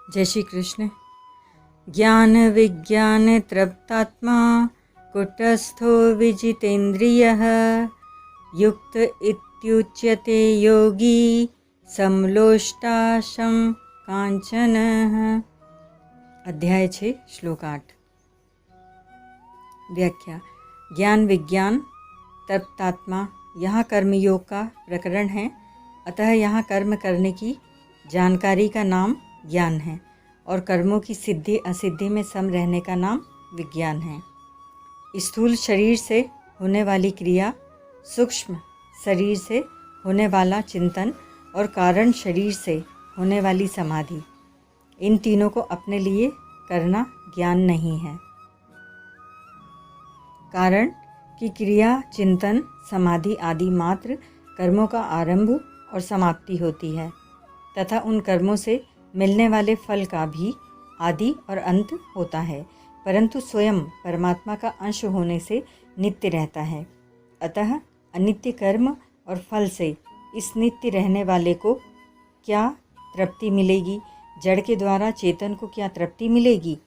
जय श्री कृष्ण। ज्ञान विज्ञान तृप्तात्मा कुटस्थो विजितेन्द्रियः युक्त इत्युच्यते योगी समलोष्टाशम कांचनः। अध्याय 6 श्लोक 8। व्याख्या। ज्ञान विज्ञान तृप्तात्मा यहाँ कर्मयोग का प्रकरण है, अतः यहाँ कर्म करने की जानकारी का नाम ज्ञान है और कर्मों की सिद्धि असिद्धि में सम रहने का नाम विज्ञान है। स्थूल शरीर से होने वाली क्रिया, सूक्ष्म शरीर से होने वाला चिंतन और कारण शरीर से होने वाली समाधि, इन तीनों को अपने लिए करना ज्ञान नहीं है। कारण कि क्रिया, चिंतन, समाधि आदि मात्र कर्मों का आरंभ और समाप्ति होती है तथा उन कर्मों से मिलने वाले फल का भी आदि और अंत होता है, परंतु स्वयं परमात्मा का अंश होने से नित्य रहता है। अतः अनित्य कर्म और फल से इस नित्य रहने वाले को क्या तृप्ति मिलेगी? जड़ के द्वारा चेतन को क्या तृप्ति मिलेगी?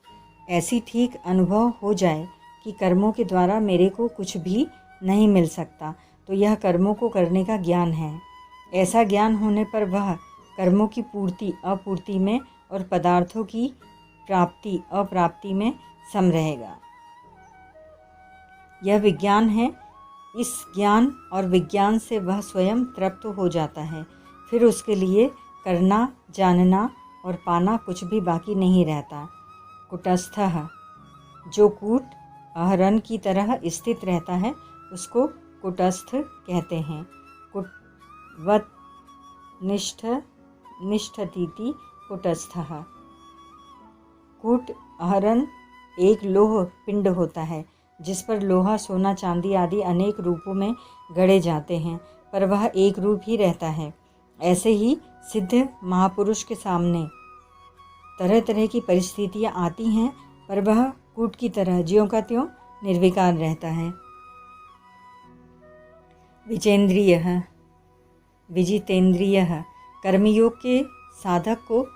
ऐसी ठीक अनुभव हो जाए कि कर्मों के द्वारा मेरे को कुछ भी नहीं मिल सकता, तो यह कर्मों को करने का ज्ञान है। ऐसा ज्ञान होने पर वह कर्मों की पूर्ति अपूर्ति में और पदार्थों की प्राप्ति अप्राप्ति में सम रहेगा। यह विज्ञान है। इस ज्ञान और विज्ञान से वह स्वयं तृप्त हो जाता है। फिर उसके लिए करना, जानना और पाना कुछ भी बाकी नहीं रहता। कुटस्थः, जो कूट आहरण की तरह स्थित रहता है उसको कुटस्थ कहते हैं। कुटवत निष्ठतीति कुटस्थः। कूट आहरण एक लोह पिंड होता है जिस पर लोहा, सोना, चांदी आदि अनेक रूपों में गढ़े जाते हैं, पर वह एक रूप ही रहता है। ऐसे ही सिद्ध महापुरुष के सामने तरह तरह की परिस्थितियाँ आती हैं, पर वह कूट की तरह ज्यों का त्यों निर्विकार रहता है। विजितेन्द्रियः, कर्मयोग के साधक को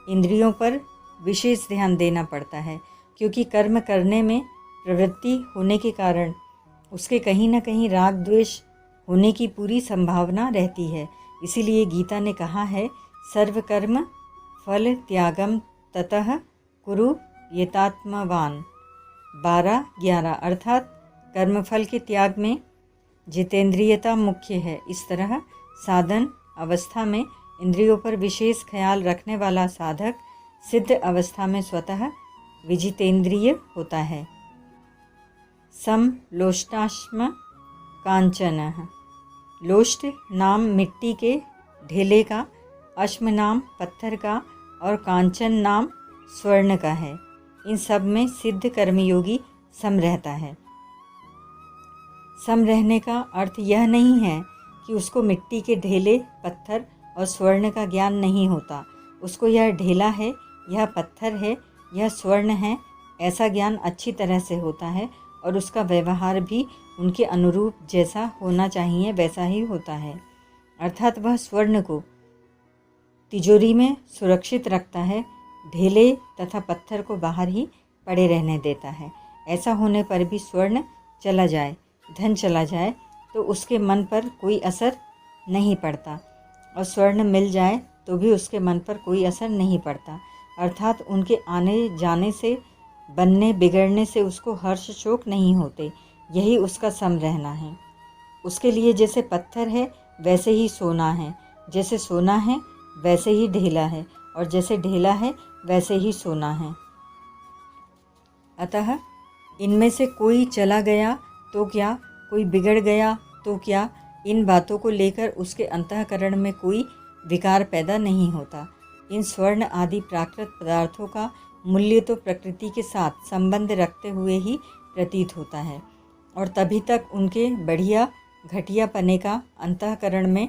इंद्रियों पर विशेष ध्यान देना पड़ता है, क्योंकि कर्म करने में प्रवृत्ति होने के कारण उसके कहीं न कहीं राग द्वेष होने की पूरी संभावना रहती है। इसीलिए गीता ने कहा है, सर्वकर्म फल त्यागम ततः कुरु यतात्मवान। 12-11 अर्थात कर्मफल के त्याग में जितेंद्रियता मुख्य है। इस तरह साधन अवस्था में इंद्रियों पर विशेष ख्याल रखने वाला साधक सिद्ध अवस्था में स्वतः विजितेंद्रिय होता है। समलोष्टाश्म कांचनः, लोष्ट नाम मिट्टी के ढेले का, अश्म नाम पत्थर का और कांचन नाम स्वर्ण का है। इन सब में सिद्ध कर्मयोगी सम रहता है। सम रहने का अर्थ यह नहीं है कि उसको मिट्टी के ढेले, पत्थर और स्वर्ण का ज्ञान नहीं होता। उसको यह ढेला है, यह पत्थर है, यह स्वर्ण है, ऐसा ज्ञान अच्छी तरह से होता है और उसका व्यवहार भी उनके अनुरूप जैसा होना चाहिए वैसा ही होता है। अर्थात वह स्वर्ण को तिजोरी में सुरक्षित रखता है, ढेले तथा पत्थर को बाहर ही पड़े रहने देता है। ऐसा होने पर भी स्वर्ण चला जाए, धन चला जाए तो उसके मन पर कोई असर नहीं पड़ता, और स्वर्ण मिल जाए तो भी उसके मन पर कोई असर नहीं पड़ता। अर्थात उनके आने जाने से, बनने बिगड़ने से उसको हर्ष शोक नहीं होते। यही उसका सम रहना है। उसके लिए जैसे पत्थर है वैसे ही सोना है, जैसे सोना है वैसे ही ढेला है, और जैसे ढेला है वैसे ही सोना है। अतः इनमें से कोई चला गया तो क्या, कोई बिगड़ गया तो क्या, इन बातों को लेकर उसके अंतःकरण में कोई विकार पैदा नहीं होता। इन स्वर्ण आदि प्राकृत पदार्थों का मूल्य तो प्रकृति के साथ संबंध रखते हुए ही प्रतीत होता है, और तभी तक उनके बढ़िया घटिया पने का अंतःकरण में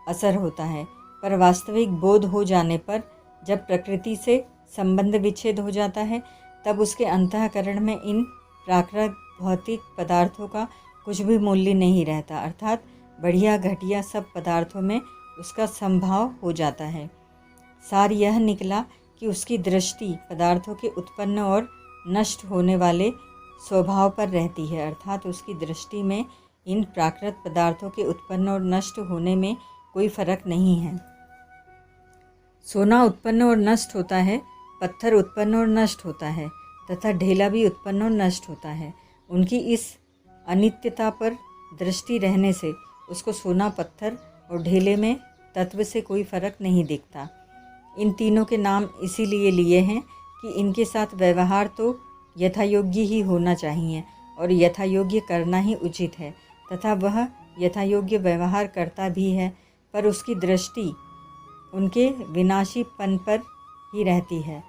असर होता है। पर वास्तविक बोध हो जाने पर, जब प्रकृति से संबंध विच्छेद हो जाता है, तब उसके अंतःकरण में इन प्राकृत भौतिक पदार्थों का कुछ भी मूल्य नहीं रहता। अर्थात बढ़िया घटिया सब पदार्थों में उसका संभाव हो जाता है। सार यह निकला कि उसकी दृष्टि पदार्थों के उत्पन्न और नष्ट होने वाले स्वभाव पर रहती है, अर्थात उसकी दृष्टि में इन प्राकृत पदार्थों के उत्पन्न और नष्ट होने में कोई फर्क नहीं है। सोना उत्पन्न और नष्ट होता है, पत्थर उत्पन्न और नष्ट होता है तथा ढेला भी उत्पन्न और नष्ट होता है। उनकी इस अनित्यता पर दृष्टि रहने से उसको सोना, पत्थर और ढेले में तत्व से कोई फर्क नहीं दिखता। इन तीनों के नाम इसीलिए लिए हैं कि इनके साथ व्यवहार तो यथायोग्य ही होना चाहिए और यथायोग्य करना ही उचित है तथा वह यथायोग्य व्यवहार करता भी है, पर उसकी दृष्टि उनके विनाशीपन पर ही रहती है।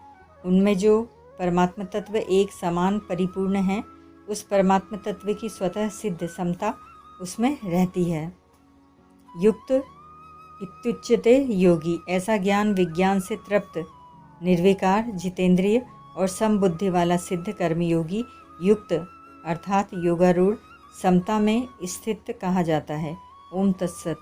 उनमें जो परमात्म तत्व एक समान परिपूर्ण है, उस परमात्म तत्व की स्वतः सिद्ध समता उसमें रहती है। युक्त इत्युच्यते योगी, ऐसा ज्ञान विज्ञान से तृप्त, निर्विकार, जितेंद्रिय और समबुद्धि वाला सिद्ध कर्मयोगी युक्त अर्थात योगारूढ़ समता में स्थित कहा जाता है। ओम तत्सत।